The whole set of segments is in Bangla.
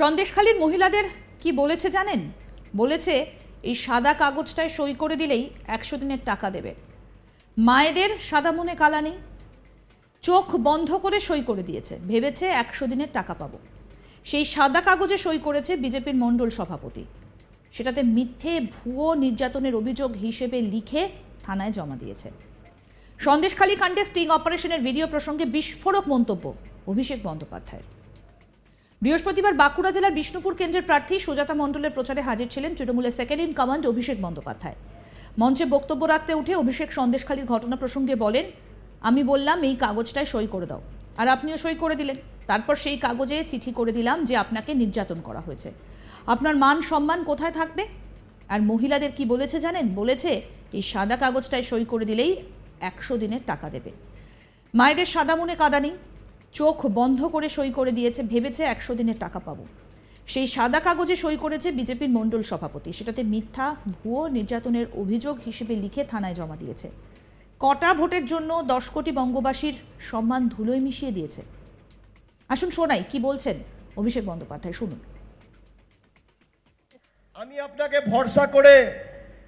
সন্দেশখালীর মহিলাদের কি বলেছে জানেন? বলেছে এই সাদা কাগজটায় সই করে দিলেই 100 দিনের টাকা দেবে। মায়েদের সাদা মনে কালা নেই, চোখ বন্ধ করে সই করে দিয়েছে, ভেবেছে 100 দিনের টাকা পাবো। সেই সাদা কাগজে সই করেছে বিজেপির মণ্ডল সভাপতি, সেটাতে মিথ্যে ভুয়ো নির্যাতনের অভিযোগ হিসেবে লিখে থানায় জমা দিয়েছে। সন্দেশখালী কাণ্ডে স্টিং অপারেশনের ভিডিও প্রসঙ্গে বিস্ফোরক মন্তব্য অভিষেক বন্দ্যোপাধ্যায়ের। বৃহস্পতিবার বাঁকুড়া জেলার বিষ্ণুপুর কেন্দ্রের প্রার্থী সুজাতা মণ্ডলের প্রচারে হাজির ছিলেন তৃণমূলের second in command Abhishek Bandyopadhyay. মঞ্চে বক্তব্য রাখতে উঠে অভিষেক সন্দেশখালীর ঘটনা প্রসঙ্গে বলেন, আমি বললাম এই কাগজটায় সই করে দাও, আর আপনিও সই করে দিলেন। তারপর সেই কাগজে চিঠি করে দিলাম যে আপনাকে নির্যাতন করা হয়েছে, আপনার মান সম্মান কোথায় থাকবে? আর মহিলাদের কি বলেছে জানেন? বলেছে এই সাদা কাগজটায় সই করে দিলেই 100 দিনের টাকা দেবে। মায়েদের সাদা মনে কাদা নেই, চোখ বন্ধ করে সই করে দিয়েছে, ভেবেছে 100 দিনের টাকা পাবো। সেই সাদা কাগজে সই করেছে বিজেপির মণ্ডল সভাপতি, সেটাতে মিথ্যা ভুয়ো নির্যাতনের অভিযোগ হিসেবে লিখে থানায় জমা দিয়েছে। কটা ভোটের জন্য 10 কোটি বঙ্গবাসীর সম্মান ধুলোয় মিশিয়ে দিয়েছে। আসুন শোনাই কি বলছেন অভিষেক বন্দ্যোপাধ্যায়, শুনুন। আমি আপনাকে ভরসা করে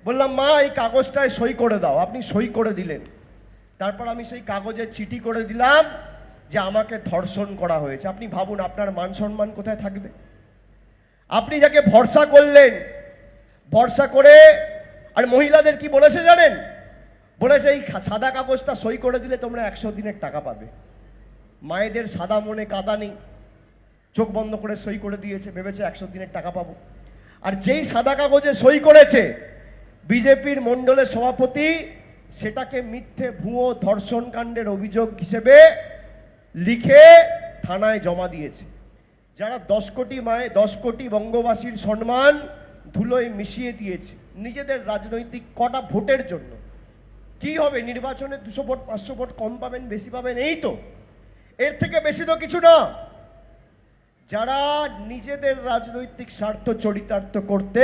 বললাম, মা এই কাগজটায় সই করে দাও, আপনি সই করে দিলেন। তারপর আমি সেই কাগজে চিঠি করে দিলাম যে আমাকে ধর্ষণ করা হয়েছে। আপনি ভাবুন আপনার মান সম্মান কোথায় থাকবে? আপনি যাকে ভরসা করলেন, ভরসা করে, আর মহিলাদের কি বলেছে জানেন? বলেছে এই সাদা কাগজটা সই করে দিলে তোমরা 100 দিনের টাকা পাবে। মায়েদের সাদা মনে কাদা নেই, চোখ বন্ধ করে সই করে দিয়েছে, ভেবেছে 100 দিনের টাকা পাবো। আর যেই সাদা কাগজে সই করেছে বিজেপির মণ্ডলের সভাপতি, সেটাকে মিথ্যে ভুয়ো ধর্ষণ কাণ্ডের অভিযোগ হিসেবে লিখে থানায় জমা দিয়েছে। যারা 10 কোটি মায়ে 10 কোটি বঙ্গবাসীর সম্মান ধুলোয় মিশিয়ে দিয়েছে নিজেদের রাজনৈতিক কটা ভোটের জন্য। কি হবে নির্বাচনে? 200 ভোট 500 ভোট কম পাবেন, বেশি পাবেন, এই তো, এর থেকে বেশি তো কিছু না। যারা নিজেদের রাজনৈতিক স্বার্থ চরিতার্থ করতে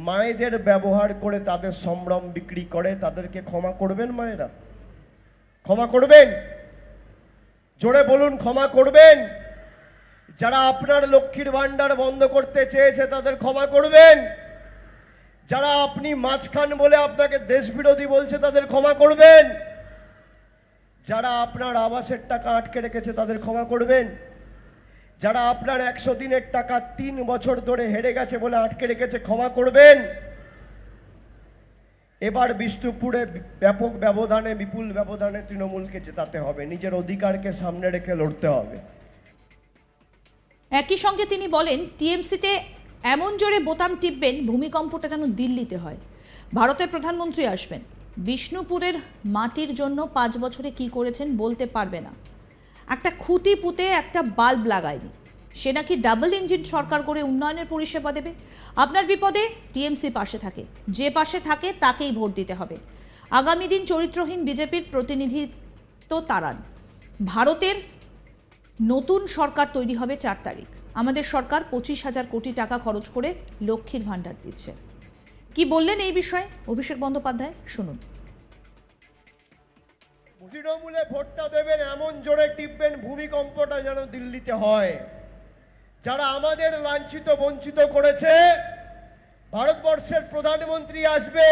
মায়েদের ব্যবহার করে তাদের সম্ভ্রম বিক্রি করে, তাদেরকে ক্ষমা করবেন? মায়েরা ক্ষমা করবেন? জোরে বলুন, ক্ষমা করবেন? যারা আপনার লক্ষ্মীর ভান্ডার বন্ধ করতে চেয়েছে তাদের ক্ষমা করবেন? যারা আপনি মাঝখান বলে আপনাকে দেশ বিরোধী বলছে তাদের ক্ষমা করবেন? যারা আপনার আবাসের টাকা আটকে রেখেছে তাদের ক্ষমা করবেন? যারা আপনার 100 দিনের টাকা 3 বছর ধরে হেরে গেছে বলে আটকে রেখেছে, ক্ষমা করবেন? এবার বিষ্ণুপুরে ব্যাপক ব্যবধানে, বিপুল ব্যবধানে তৃণমূলকে জেতাতে হবে, নিজের অধিকারকে সামনে রেখে লড়তে হবে। একই সঙ্গে তিনি বলেন, টিএমসিতে এমন জোরে বোতাম টিপবেন ভূমিকম্পটা যেন দিল্লিতে হয়। ভারতের প্রধানমন্ত্রী আসবেন, বিষ্ণুপুরের মাটির জন্য 5 বছরে কি করেছেন বলতে পারবে না। একটা খুঁটি পুঁতে একটা বাল্ব লাগায়নি, সে নাকি ডাবল ইঞ্জিন সরকার করে উন্নয়নের পরিষেবা দেবে। আপনার বিপদে টিএমসি পাশে থাকে, যে পাশে থাকে তাকেই ভোট দিতে হবে। আগামী দিন চরিত্রহীন বিজেপির প্রতিনিধিত্ব তাড়ান। ভারতের নতুন সরকার তৈরি হবে 4 তারিখ। আমাদের সরকার 25,000 কোটি টাকা খরচ করে লক্ষ্মীর ভান্ডার দিচ্ছে। কি বললেন এই বিষয়ে অভিষেক বন্দ্যোপাধ্যায়, শুনুন। তৃণমূলে ভোটটা দেবেন, এমন জোরে টিপবেন ভূমিকম্পটা যেন দিল্লিতে হয়। যারা আমাদের লাঞ্ছিত বঞ্চিত করেছে, ভারতবর্ষের প্রধানমন্ত্রী আসবে,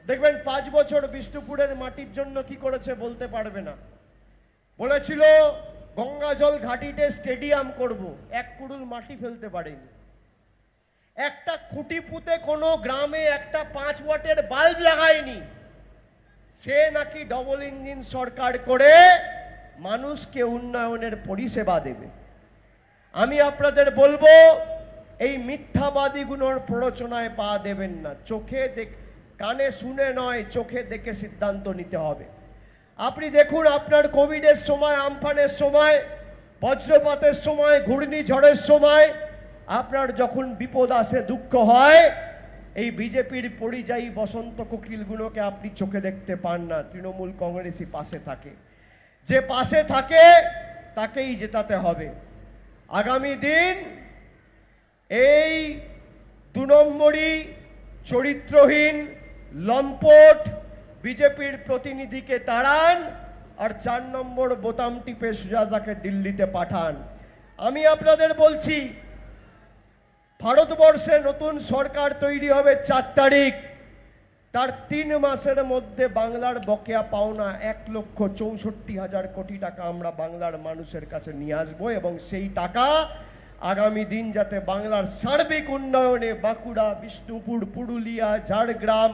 দেখবেন 5 বছর বিষ্ণুপুরের মাটির জন্য কি করেছে বলতে পারবে না। বলেছিল গঙ্গা জল ঘাটিতে স্টেডিয়াম করব, 1 কুড়ুল মাটি ফেলতে পারেনি। একটা খুঁটি পুঁতে কোনো গ্রামে একটা 5 ওয়াটের বাল্ব লাগায়নি। সে নাকি ডবল ইঞ্জিন সরকার করে মানুষকে উন্নয়নের পরিষেবা দেবে। আমি আপনাদের বলবো, এই মিথ্যাবাদীগুলোর প্ররোচনায় পা দেবেন না। কানে শুনে নয়, চোখে দেখে সিদ্ধান্ত নিতে হবে। আপনি দেখুন, আপনার কোভিডের সময়, আমফানের সময়, বজ্রপাতের সময়, ঘূর্ণিঝড়ের সময় আপনার যখন বিপদ আসে, দুঃখ হয়, এই বিজেপির পরিযায়ী বসন্ত কোকিলগুলোকে আপনি চোখে দেখতে পান না। তৃণমূল কংগ্রেসই পাশে থাকে। যে পাশে থাকে তাকেই জেতাতে হবে। আগামী দিন এই 2 নম্বরই চরিত্রহীন লম্পট বিজেপির প্রতিনিধিকে তাড়ান, আর 4 নম্বর বোতাম টিপে সুজাতাকে দিল্লিতে পাঠান। আমি আপনাদের বলছি, ভারতবর্ষে নতুন সরকার তৈরি হবে 4 তারিখ, তার 3 মাসের মধ্যে বাংলার বকেয়া পাওনা 1,64,000 কোটি টাকা আমরা বাংলার মানুষের কাছে নিয়ে আসবো, এবং সেই টাকা আগামী দিন যাতে বাংলার সার্বিক উন্নয়নে বাঁকুড়া, বিষ্ণুপুর, পুরুলিয়া, ঝাড়গ্রাম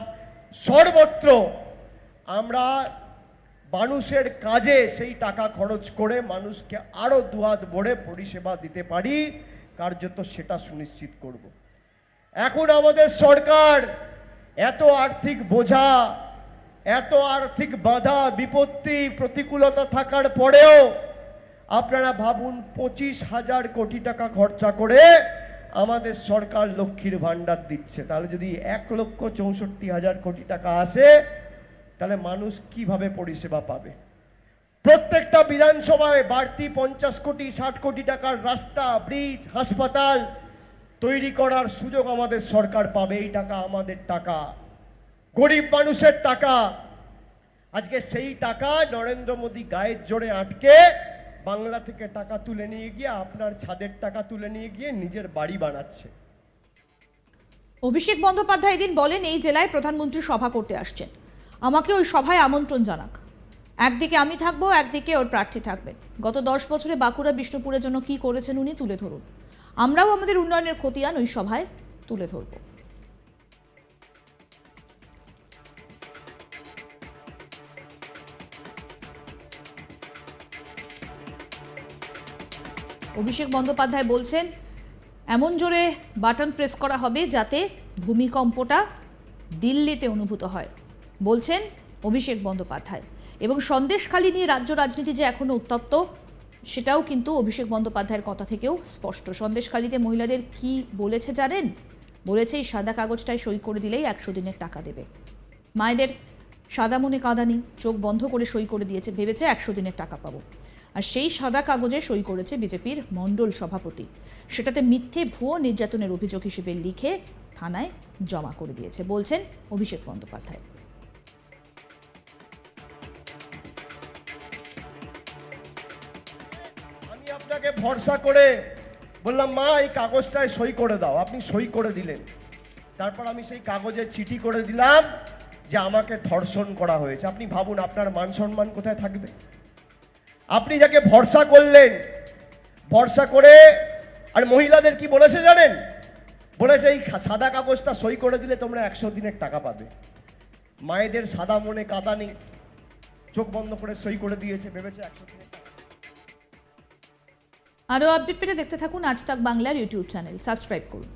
সর্বত্র আমরা মানুষের কাজে সেই টাকা খরচ করে মানুষকে আরো দুহাত ভরে পরিষেবা দিতে পারি, কার্যত সেটা সুনিশ্চিত করব। এখন আমাদের সরকার এত আর্থিক বোঝা, এত আর্থিক বাধা বিপত্তি প্রতিকূলতা থাকার পরেও আপনারা ভাবুন 25,000 কোটি টাকা খরচা করে আমাদের সরকার লক্ষ্মীর ভাণ্ডার দিচ্ছে। তাহলে যদি 1,64,000 কোটি টাকা আসে, তাহলে মানুষ কিভাবে পরিষেবা পাবে? প্রত্যেকটা বিধানসভায় বাড়তি 50 কোটি 60 কোটি টাকার রাস্তা, ব্রিজ, হাসপাতাল তৈরি করার সুযোগ আমাদের সরকার পাবে। এই টাকা আমাদের টাকা, গরিব মানুষের টাকা। আজকে সেই টাকা নরেন্দ্র মোদী গায়ের জোরে আটকে বাংলা থেকে টাকা তুলে নিয়ে গিয়ে আপনার ছাদের টাকা তুলে নিয়ে গিয়ে নিজের বাড়ি বানাচ্ছে। অভিষেক বন্দ্যোপাধ্যায় এদিন বলেন এই জেলায় প্রধানমন্ত্রী সভা করতে আসছেন, আমাকে ওই সভায় আমন্ত্রণ জানাক। একদিকে আমি থাকবো, একদিকে ওর প্রার্থী থাকবেন। গত 10 বছরে বাঁকুড়া, বিষ্ণুপুরের জন্য কি করেছেন উনি তুলে ধরুন। আমরাও আমাদের উন্নয়নের খতিয়ান ওই সভায় তুলে ধরব। অভিষেক বন্দ্যোপাধ্যায় বলছেন এমন জোরে বাটন প্রেস করা হবে যাতে ভূমিকম্পটা দিল্লিতে অনুভূত হয়, বলছেন অভিষেক বন্দ্যোপাধ্যায়। এবং সন্দেশখালী নিয়ে রাজ্য রাজনীতি যে এখনো উত্তপ্ত, সেটাও কিন্তু অভিষেক বন্দ্যোপাধ্যায়ের কথা থেকেও স্পষ্ট। সন্দেশখালীতে মহিলাদের কি বলেছে জানেন? বলেছে এই সাদা কাগজটায় সই করে দিলেই 100 দিনের টাকা দেবে। মায়েদের সাদা মনে কাঁদা নেই, চোখ বন্ধ করে সই করে দিয়েছে, ভেবেছে 100 দিনের টাকা পাবো। আর সেই সাদা কাগজে সই করেছে বিজেপির মণ্ডল সভাপতি। সেটাতে মিথ্যে ভুয়ো নির্যাতনের অভিযোগ হিসেবে লিখে থানায় জমা করে দিয়েছে, বলছেন অভিষেক বন্দ্যোপাধ্যায়। আমি আপনাকে ভরসা করে বললাম, মা এই কাগজটায় সই করে দাও, আপনি সই করে দিলেন। তারপর আমি সেই কাগজে চিঠি করে দিলাম যে আমাকে ধর্ষণ করা হয়েছে। আপনি ভাবুন আপনার মান সম্মান কোথায় থাকবে? আপনি যাকে ভরসা করলেন, ভরসা করে, আর মহিলাদের কি বলেছে জানেন? বলেছে এই সাদা কাগজটা সই করে দিলে তোমরা 100 দিনের টাকা পাবে। মায়েদের সাদা মনে কাঁদা নেই, চোখ বন্ধ করে সই করে দিয়েছে, ভেবেছে 100 দিনের টাকা। আরও আপডেট পেতে দেখতে থাকুন আজ তাক বাংলার ইউটিউব চ্যানেল, সাবস্ক্রাইব করুন।